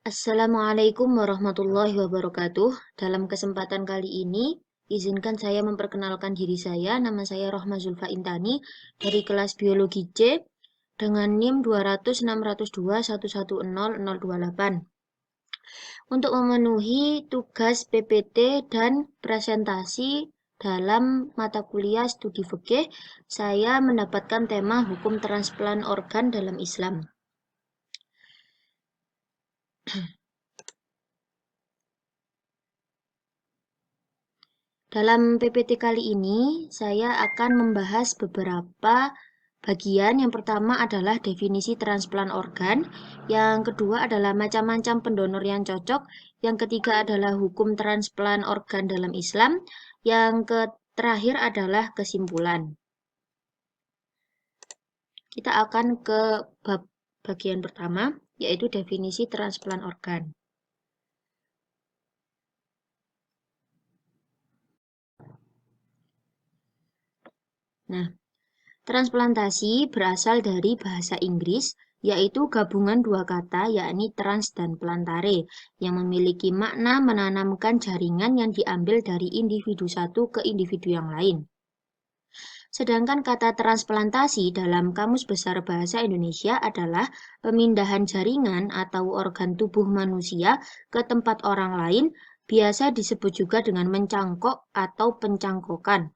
Assalamualaikum warahmatullahi wabarakatuh. Dalam kesempatan kali ini, izinkan saya memperkenalkan diri saya. Nama saya Rohma Zulfa Intani dari kelas Biologi C dengan NIM 20602110028. Untuk memenuhi tugas PPT dan presentasi dalam mata kuliah studi fikih, saya mendapatkan tema hukum transplant organ dalam Islam. Dalam PPT kali ini, saya akan membahas beberapa bagian. Yang pertama adalah definisi transplant organ, yang kedua adalah macam-macam pendonor yang cocok, yang ketiga adalah hukum transplant organ dalam Islam, yang terakhir adalah kesimpulan. Kita akan ke bagian pertama, yaitu definisi transplant organ. Nah, transplantasi berasal dari bahasa Inggris, yaitu gabungan dua kata, yakni trans dan plantare, yang memiliki makna menanamkan jaringan yang diambil dari individu satu ke individu yang lain. Sedangkan kata transplantasi dalam Kamus Besar Bahasa Indonesia adalah pemindahan jaringan atau organ tubuh manusia ke tempat orang lain, biasa disebut juga dengan mencangkok atau pencangkokan.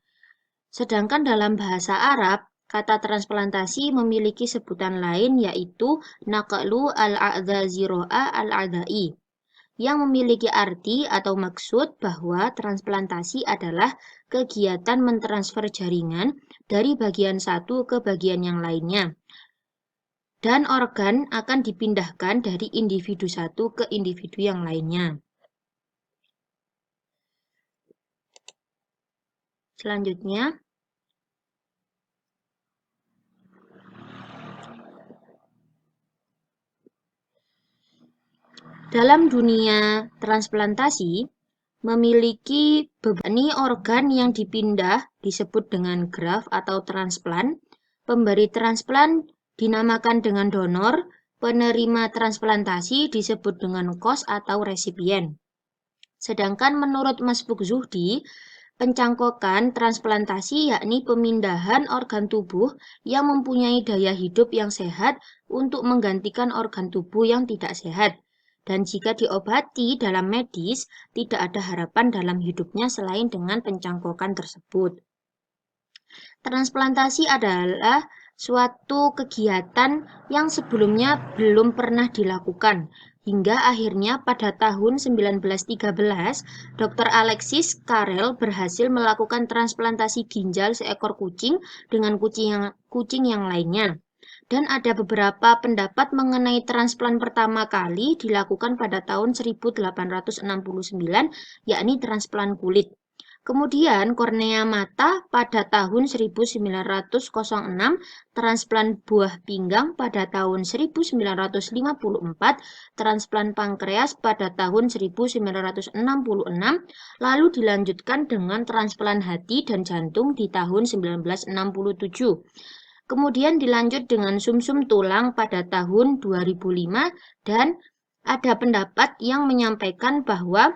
Sedangkan dalam bahasa Arab, kata transplantasi memiliki sebutan lain yaitu naqlu al-a'dha ziro'a al-a'dha'i, yang memiliki arti atau maksud bahwa transplantasi adalah kegiatan mentransfer jaringan dari bagian satu ke bagian yang lainnya. Dan organ akan dipindahkan dari individu satu ke individu yang lainnya. Selanjutnya, dalam dunia transplantasi, memiliki beberapa organ yang dipindah disebut dengan graft atau transplant. Pemberi transplant dinamakan dengan donor, penerima transplantasi disebut dengan kos atau resipien. Sedangkan menurut Masbuk Zuhdi, pencangkokan transplantasi yakni pemindahan organ tubuh yang mempunyai daya hidup yang sehat untuk menggantikan organ tubuh yang tidak sehat. Dan jika diobati dalam medis, tidak ada harapan dalam hidupnya selain dengan pencangkokan tersebut. Transplantasi adalah suatu kegiatan yang sebelumnya belum pernah dilakukan, hingga akhirnya pada tahun 1913, Dr. Alexis Carrel berhasil melakukan transplantasi ginjal seekor kucing dengan kucing yang lainnya. Dan ada beberapa pendapat mengenai transplant pertama kali dilakukan pada tahun 1869, yakni transplant kulit. Kemudian kornea mata pada tahun 1906, transplant buah pinggang pada tahun 1954, transplant pankreas pada tahun 1966, lalu dilanjutkan dengan transplant hati dan jantung di tahun 1967. Kemudian dilanjut dengan sumsum tulang pada tahun 2005 dan ada pendapat yang menyampaikan bahwa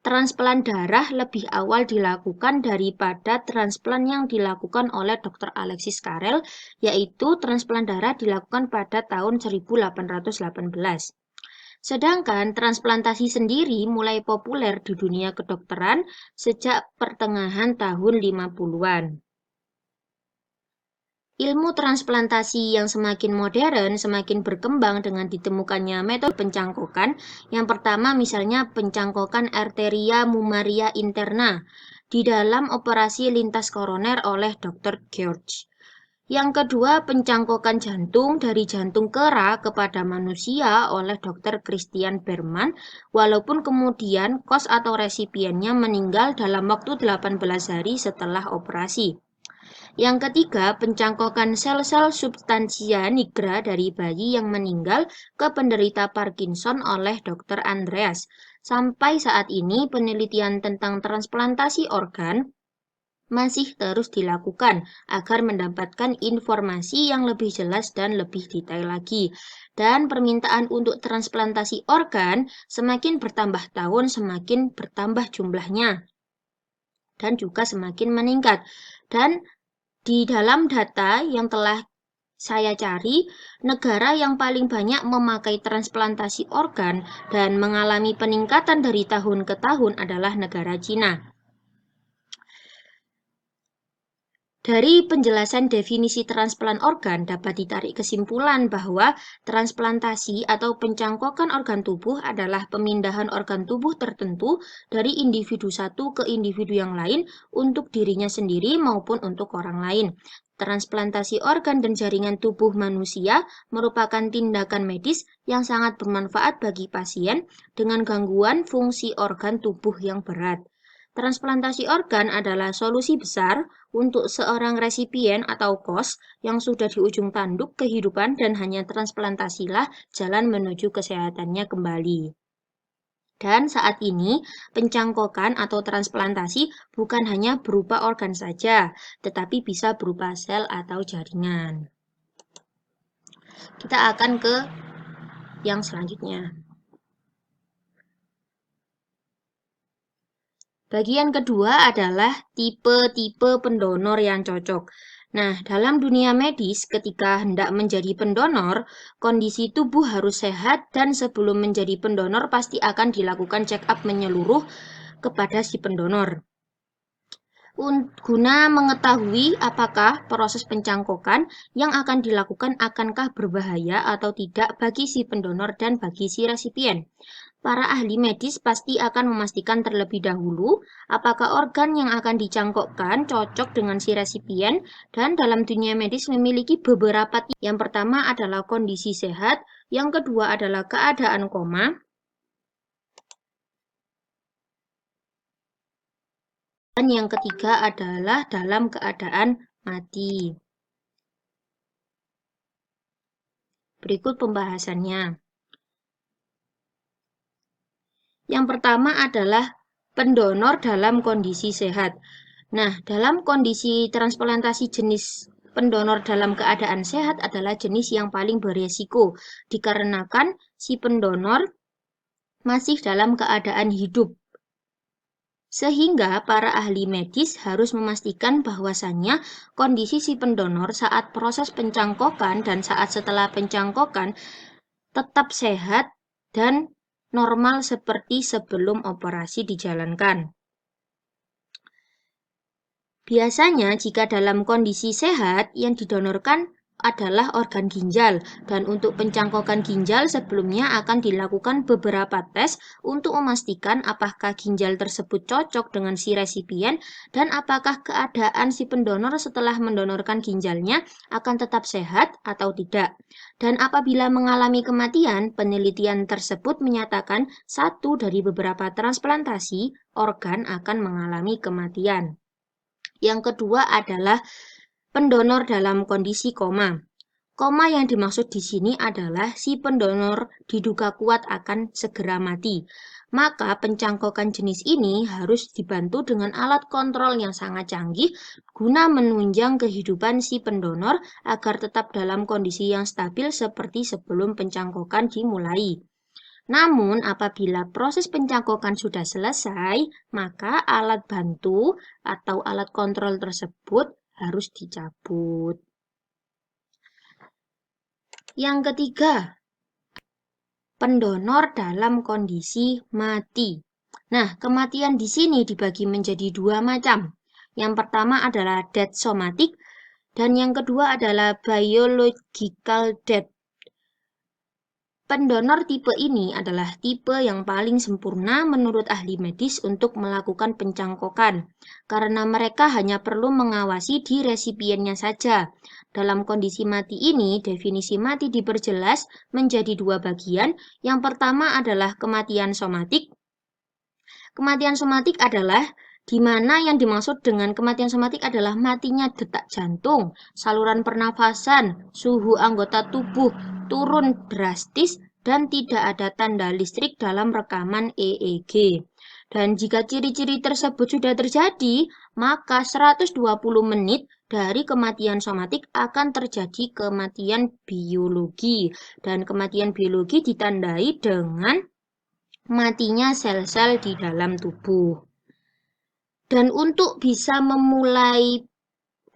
transplant darah lebih awal dilakukan daripada transplant yang dilakukan oleh Dr. Alexis Carrel, yaitu transplant darah dilakukan pada tahun 1818. Sedangkan transplantasi sendiri mulai populer di dunia kedokteran sejak pertengahan tahun 50-an. Ilmu transplantasi yang semakin modern semakin berkembang dengan ditemukannya metode pencangkokan. Yang pertama misalnya pencangkokan arteria mumaria interna di dalam operasi lintas koroner oleh Dr. George. Yang kedua pencangkokan jantung dari jantung kera kepada manusia oleh Dr. Christian Berman, walaupun kemudian kos atau resipiennya meninggal dalam waktu 18 hari setelah operasi. Yang ketiga, pencangkokan sel-sel substansia nigra dari bayi yang meninggal ke penderita Parkinson oleh Dr. Andreas. Sampai saat ini, penelitian tentang transplantasi organ masih terus dilakukan agar mendapatkan informasi yang lebih jelas dan lebih detail lagi. Dan permintaan untuk transplantasi organ semakin bertambah tahun, semakin bertambah jumlahnya dan juga semakin meningkat. Dan di dalam data yang telah saya cari, negara yang paling banyak memakai transplantasi organ dan mengalami peningkatan dari tahun ke tahun adalah negara Cina. Dari penjelasan definisi transplant organ dapat ditarik kesimpulan bahwa transplantasi atau pencangkokan organ tubuh adalah pemindahan organ tubuh tertentu dari individu satu ke individu yang lain untuk dirinya sendiri maupun untuk orang lain. Transplantasi organ dan jaringan tubuh manusia merupakan tindakan medis yang sangat bermanfaat bagi pasien dengan gangguan fungsi organ tubuh yang berat. Transplantasi organ adalah solusi besar untuk seorang resipien atau kos yang sudah di ujung tanduk kehidupan dan hanya transplantasilah jalan menuju kesehatannya kembali. Dan saat ini, pencangkokan atau transplantasi bukan hanya berupa organ saja, tetapi bisa berupa sel atau jaringan. Kita akan ke yang selanjutnya. Bagian kedua adalah tipe-tipe pendonor yang cocok. Nah, dalam dunia medis, ketika hendak menjadi pendonor, kondisi tubuh harus sehat dan sebelum menjadi pendonor pasti akan dilakukan check-up menyeluruh kepada si pendonor. Guna mengetahui apakah proses pencangkokan yang akan dilakukan akankah berbahaya atau tidak bagi si pendonor dan bagi si resipien. Para ahli medis pasti akan memastikan terlebih dahulu apakah organ yang akan dicangkokkan cocok dengan si resipien dan dalam dunia medis memiliki beberapa tipe. Yang pertama adalah kondisi sehat, yang kedua adalah keadaan koma, dan yang ketiga adalah dalam keadaan mati. Berikut pembahasannya. Yang pertama adalah pendonor dalam kondisi sehat. Nah, dalam kondisi transplantasi jenis pendonor dalam keadaan sehat adalah jenis yang paling beresiko dikarenakan si pendonor masih dalam keadaan hidup. Sehingga para ahli medis harus memastikan bahwasannya kondisi si pendonor saat proses pencangkokan dan saat setelah pencangkokan tetap sehat dan normal seperti sebelum operasi dijalankan. Biasanya jika dalam kondisi sehat yang didonorkan adalah organ ginjal dan untuk pencangkokan ginjal sebelumnya akan dilakukan beberapa tes untuk memastikan apakah ginjal tersebut cocok dengan si resipien dan apakah keadaan si pendonor setelah mendonorkan ginjalnya akan tetap sehat atau tidak. Dan apabila mengalami kematian, penelitian tersebut menyatakan satu dari beberapa transplantasi organ akan mengalami kematian. Yang kedua adalah pendonor dalam kondisi koma. Koma yang dimaksud di sini adalah si pendonor diduga kuat akan segera mati. Maka pencangkokan jenis ini harus dibantu dengan alat kontrol yang sangat canggih guna menunjang kehidupan si pendonor agar tetap dalam kondisi yang stabil seperti sebelum pencangkokan dimulai. Namun, apabila proses pencangkokan sudah selesai, maka alat bantu atau alat kontrol tersebut harus dicabut. Yang ketiga, pendonor dalam kondisi mati. Nah, kematian di sini dibagi menjadi dua macam. Yang pertama adalah death somatic dan yang kedua adalah biological death. Pendonor tipe ini adalah tipe yang paling sempurna menurut ahli medis untuk melakukan pencangkokan, karena mereka hanya perlu mengawasi di resipiennya saja. Dalam kondisi mati ini, definisi mati diperjelas menjadi dua bagian. Yang pertama adalah kematian somatik. Kematian somatik adalah di mana yang dimaksud dengan kematian somatik adalah matinya detak jantung, saluran pernafasan, suhu anggota tubuh turun drastis dan tidak ada tanda listrik dalam rekaman EEG. Dan jika ciri-ciri tersebut sudah terjadi, maka 120 menit dari kematian somatik akan terjadi kematian biologi. Dan kematian biologi ditandai dengan matinya sel-sel di dalam tubuh. Dan untuk bisa memulai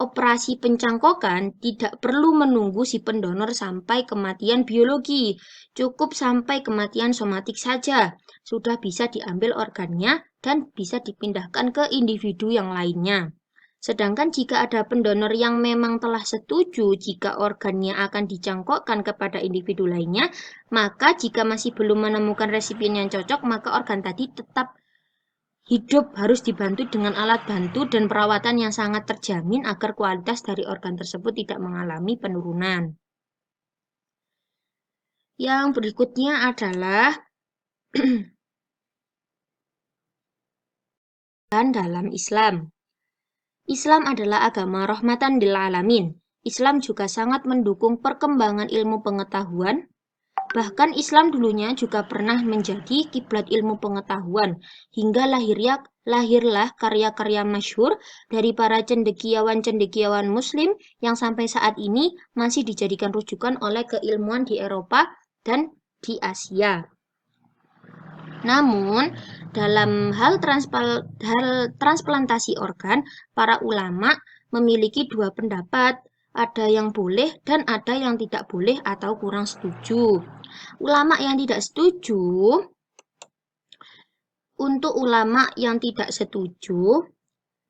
operasi pencangkokan tidak perlu menunggu si pendonor sampai kematian biologi, cukup sampai kematian somatik saja. Sudah bisa diambil organnya dan bisa dipindahkan ke individu yang lainnya. Sedangkan jika ada pendonor yang memang telah setuju jika organnya akan dicangkokkan kepada individu lainnya, maka jika masih belum menemukan resipien yang cocok, maka organ tadi tetap hidup, harus dibantu dengan alat bantu dan perawatan yang sangat terjamin agar kualitas dari organ tersebut tidak mengalami penurunan. Yang berikutnya adalah dalam Islam. Islam adalah agama rahmatan lil alamin. Islam juga sangat mendukung perkembangan ilmu pengetahuan. Bahkan Islam dulunya juga pernah menjadi kiblat ilmu pengetahuan, hingga lahirlah karya-karya masyhur dari para cendekiawan-cendekiawan muslim yang sampai saat ini masih dijadikan rujukan oleh keilmuan di Eropa dan di Asia. Namun, dalam hal transplantasi organ, para ulama memiliki dua pendapat. Ada yang boleh dan ada yang tidak boleh atau kurang setuju. Ulama yang tidak setuju, untuk ulama yang tidak setuju,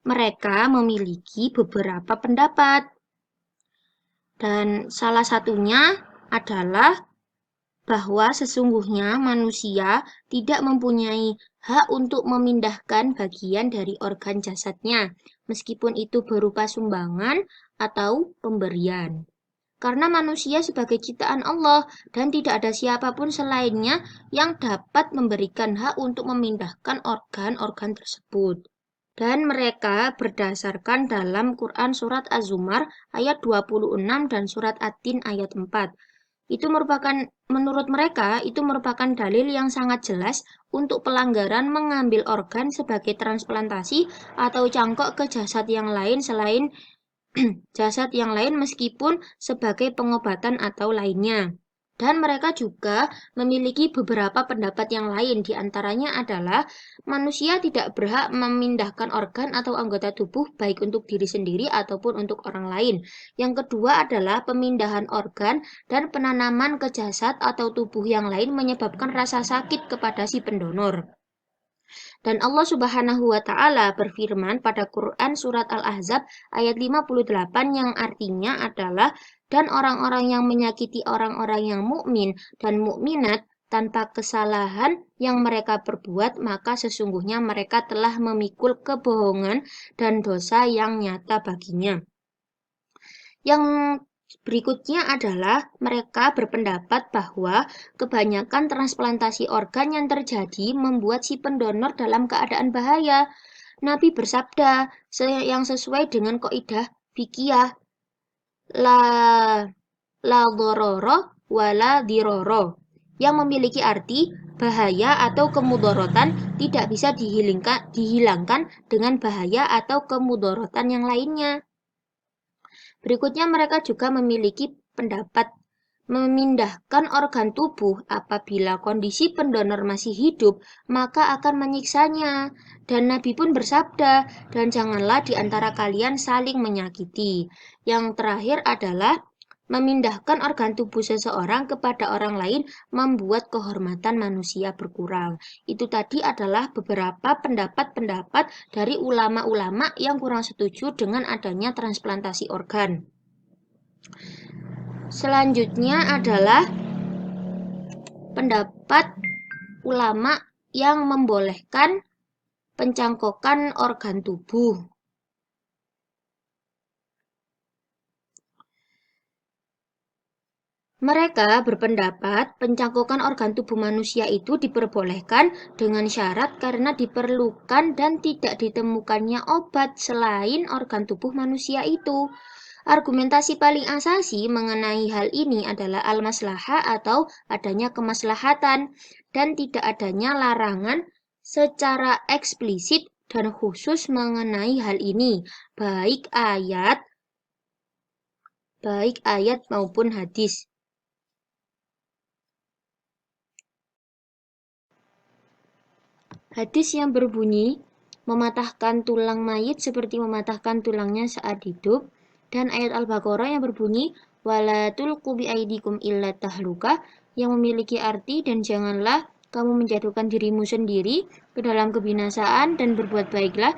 mereka memiliki beberapa pendapat. Dan salah satunya adalah bahwa sesungguhnya manusia tidak mempunyai hak untuk memindahkan bagian dari organ jasadnya, meskipun itu berupa sumbangan atau pemberian. Karena manusia sebagai ciptaan Allah dan tidak ada siapapun selainnya yang dapat memberikan hak untuk memindahkan organ-organ tersebut. Dan mereka berdasarkan dalam Quran Surat Az-Zumar ayat 26 dan Surat At-Tin ayat 4. Menurut mereka, itu merupakan dalil yang sangat jelas untuk pelanggaran mengambil organ sebagai transplantasi atau cangkok ke jasad yang lain selain jasad yang lain meskipun sebagai pengobatan atau lainnya. Dan mereka juga memiliki beberapa pendapat yang lain, di antaranya adalah manusia tidak berhak memindahkan organ atau anggota tubuh baik untuk diri sendiri ataupun untuk orang lain. Yang kedua adalah pemindahan organ dan penanaman ke jasad atau tubuh yang lain menyebabkan rasa sakit kepada si pendonor. Dan Allah Subhanahu wa taala berfirman pada Quran surat Al-Ahzab ayat 58 yang artinya adalah dan orang-orang yang menyakiti orang-orang yang mukmin dan mukminat tanpa kesalahan yang mereka perbuat, maka sesungguhnya mereka telah memikul kebohongan dan dosa yang nyata baginya. Yang berikutnya adalah mereka berpendapat bahwa kebanyakan transplantasi organ yang terjadi membuat si pendonor dalam keadaan bahaya. Nabi bersabda yang sesuai dengan kaidah fikih la dororo wala diroro, yang memiliki arti bahaya atau kemudorotan tidak bisa dihilangkan dengan bahaya atau kemudorotan yang lainnya. Berikutnya mereka juga memiliki pendapat memindahkan organ tubuh apabila kondisi pendonor masih hidup, maka akan menyiksanya. Dan Nabi pun bersabda, dan janganlah di antara kalian saling menyakiti. Yang terakhir adalah memindahkan organ tubuh seseorang kepada orang lain membuat kehormatan manusia berkurang. Itu tadi adalah beberapa pendapat-pendapat dari ulama-ulama yang kurang setuju dengan adanya transplantasi organ. Selanjutnya adalah pendapat ulama yang membolehkan pencangkokan organ tubuh. Mereka berpendapat pencangkokan organ tubuh manusia itu diperbolehkan dengan syarat karena diperlukan dan tidak ditemukannya obat selain organ tubuh manusia itu. Argumentasi paling asasi mengenai hal ini adalah al-maslahah atau adanya kemaslahatan dan tidak adanya larangan secara eksplisit dan khusus mengenai hal ini, baik ayat maupun hadis. Hadis yang berbunyi, mematahkan tulang mayit seperti mematahkan tulangnya saat hidup, dan ayat Al-Baqarah yang berbunyi, wala tulqu biaidikum illa tahluka, yang memiliki arti dan janganlah kamu menjatuhkan dirimu sendiri ke dalam kebinasaan dan berbuat baiklah.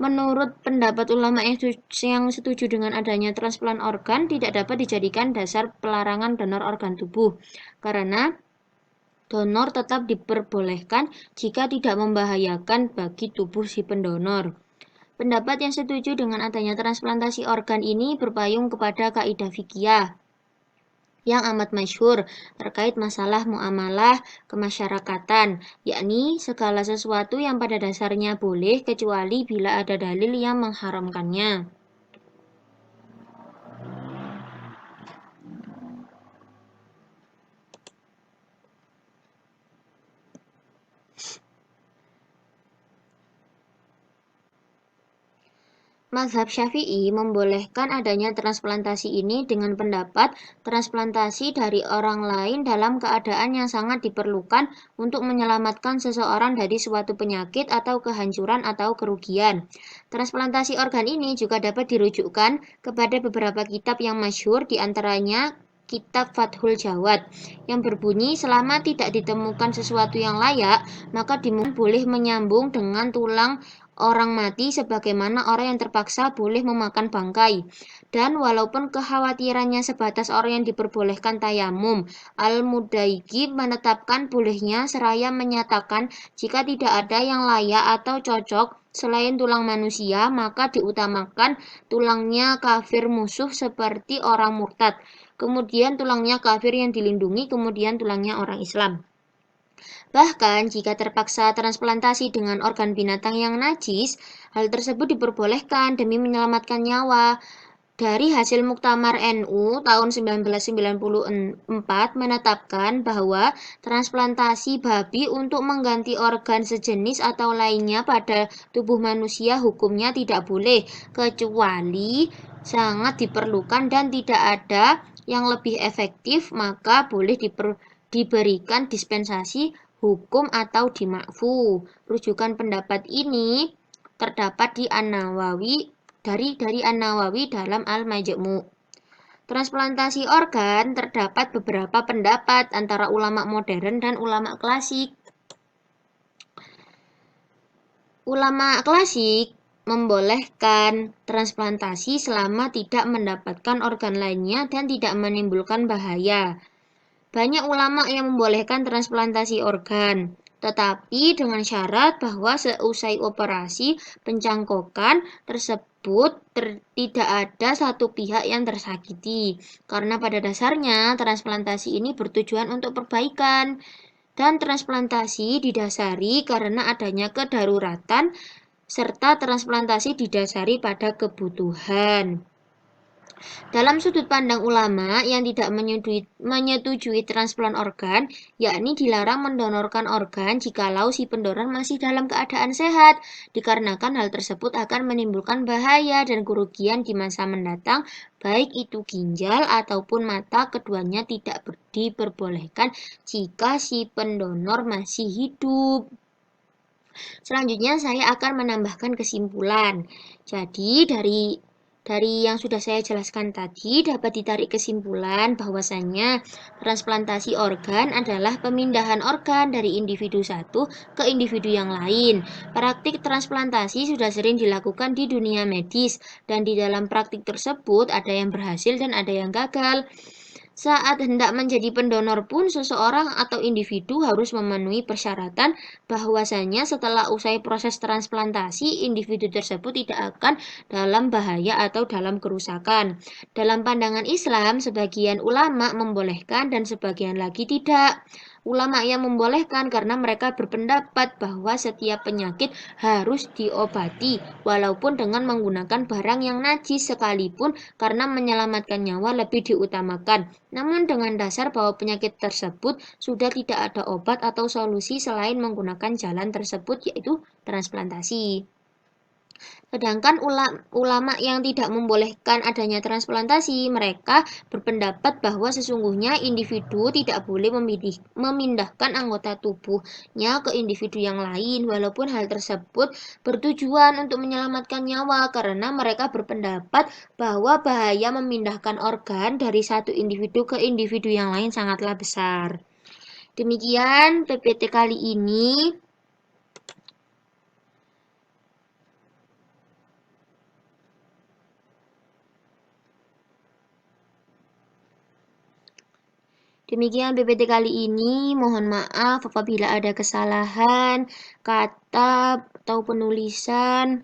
Menurut pendapat ulama yang setuju dengan adanya transplant organ, tidak dapat dijadikan dasar pelarangan donor organ tubuh, karena donor tetap diperbolehkan jika tidak membahayakan bagi tubuh si pendonor. Pendapat yang setuju dengan adanya transplantasi organ ini berpayung kepada kaidah fikih yang amat masyhur terkait masalah muamalah kemasyarakatan, yakni segala sesuatu yang pada dasarnya boleh kecuali bila ada dalil yang mengharamkannya. Mazhab Syafi'i membolehkan adanya transplantasi ini dengan pendapat transplantasi dari orang lain dalam keadaan yang sangat diperlukan untuk menyelamatkan seseorang dari suatu penyakit atau kehancuran atau kerugian. Transplantasi organ ini juga dapat dirujukkan kepada beberapa kitab yang masyhur, diantaranya Kitab Fathul Jawad yang berbunyi, selama tidak ditemukan sesuatu yang layak, maka dimungkinkan boleh menyambung dengan tulang orang mati sebagaimana orang yang terpaksa boleh memakan bangkai. Dan walaupun kekhawatirannya sebatas orang yang diperbolehkan tayamum, Al-Mudaigi menetapkan bolehnya seraya menyatakan jika tidak ada yang layak atau cocok selain tulang manusia, maka diutamakan tulangnya kafir musuh seperti orang murtad, kemudian tulangnya kafir yang dilindungi, kemudian tulangnya orang Islam. Bahkan jika terpaksa transplantasi dengan organ binatang yang najis, hal tersebut diperbolehkan demi menyelamatkan nyawa. Dari hasil Muktamar NU tahun 1994 menetapkan bahwa transplantasi babi untuk mengganti organ sejenis atau lainnya pada tubuh manusia hukumnya tidak boleh, kecuali sangat diperlukan dan tidak ada yang lebih efektif, maka boleh diberikan dispensasi hukum atau dimakfu. Rujukan pendapat ini terdapat di An-Nawawi dari An-Nawawi dalam Al-Majmu'. Transplantasi organ terdapat beberapa pendapat antara ulama modern dan ulama klasik. Ulama klasik membolehkan transplantasi selama tidak mendapatkan organ lainnya dan tidak menimbulkan bahaya. Banyak ulama yang membolehkan transplantasi organ, tetapi dengan syarat bahwa seusai operasi pencangkokan tersebut tidak ada satu pihak yang tersakiti, karena pada dasarnya transplantasi ini bertujuan untuk perbaikan, dan transplantasi didasari karena adanya kedaruratan, serta transplantasi didasari pada kebutuhan. Dalam sudut pandang ulama yang tidak menyetujui transplant organ, yakni dilarang mendonorkan organ jikalau si pendonor masih dalam keadaan sehat, dikarenakan hal tersebut akan menimbulkan bahaya dan kerugian di masa mendatang, baik itu ginjal ataupun mata, keduanya tidak diperbolehkan jika si pendonor masih hidup. Selanjutnya saya akan menambahkan kesimpulan. Jadi dari yang sudah saya jelaskan tadi dapat ditarik kesimpulan bahwasannya transplantasi organ adalah pemindahan organ dari individu satu ke individu yang lain. Praktik transplantasi sudah sering dilakukan di dunia medis, dan di dalam praktik tersebut ada yang berhasil dan ada yang gagal. Saat hendak menjadi pendonor pun seseorang atau individu harus memenuhi persyaratan bahwasanya setelah usai proses transplantasi, individu tersebut tidak akan dalam bahaya atau dalam kerusakan. Dalam pandangan Islam, sebagian ulama membolehkan dan sebagian lagi tidak. Ulama yang membolehkan karena mereka berpendapat bahwa setiap penyakit harus diobati walaupun dengan menggunakan barang yang najis sekalipun, karena menyelamatkan nyawa lebih diutamakan. Namun dengan dasar bahwa penyakit tersebut sudah tidak ada obat atau solusi selain menggunakan jalan tersebut, yaitu transplantasi. Sedangkan ulama yang tidak membolehkan adanya transplantasi, mereka berpendapat bahwa sesungguhnya individu tidak boleh memindahkan anggota tubuhnya ke individu yang lain, walaupun hal tersebut bertujuan untuk menyelamatkan nyawa, karena mereka berpendapat bahwa bahaya memindahkan organ dari satu individu ke individu yang lain sangatlah besar. Demikian PPT kali ini. Demikian PPT kali ini. Mohon maaf apabila ada kesalahan kata atau penulisan.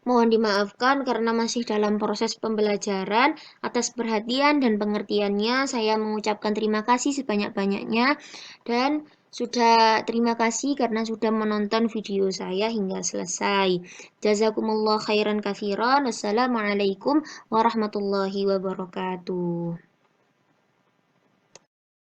Mohon dimaafkan karena masih dalam proses pembelajaran. Atas perhatian dan pengertiannya, saya mengucapkan terima kasih sebanyak-banyaknya. Dan terima kasih karena sudah menonton video saya hingga selesai. Jazakumullah khairan katsiran. Wassalamualaikum warahmatullahi wabarakatuh.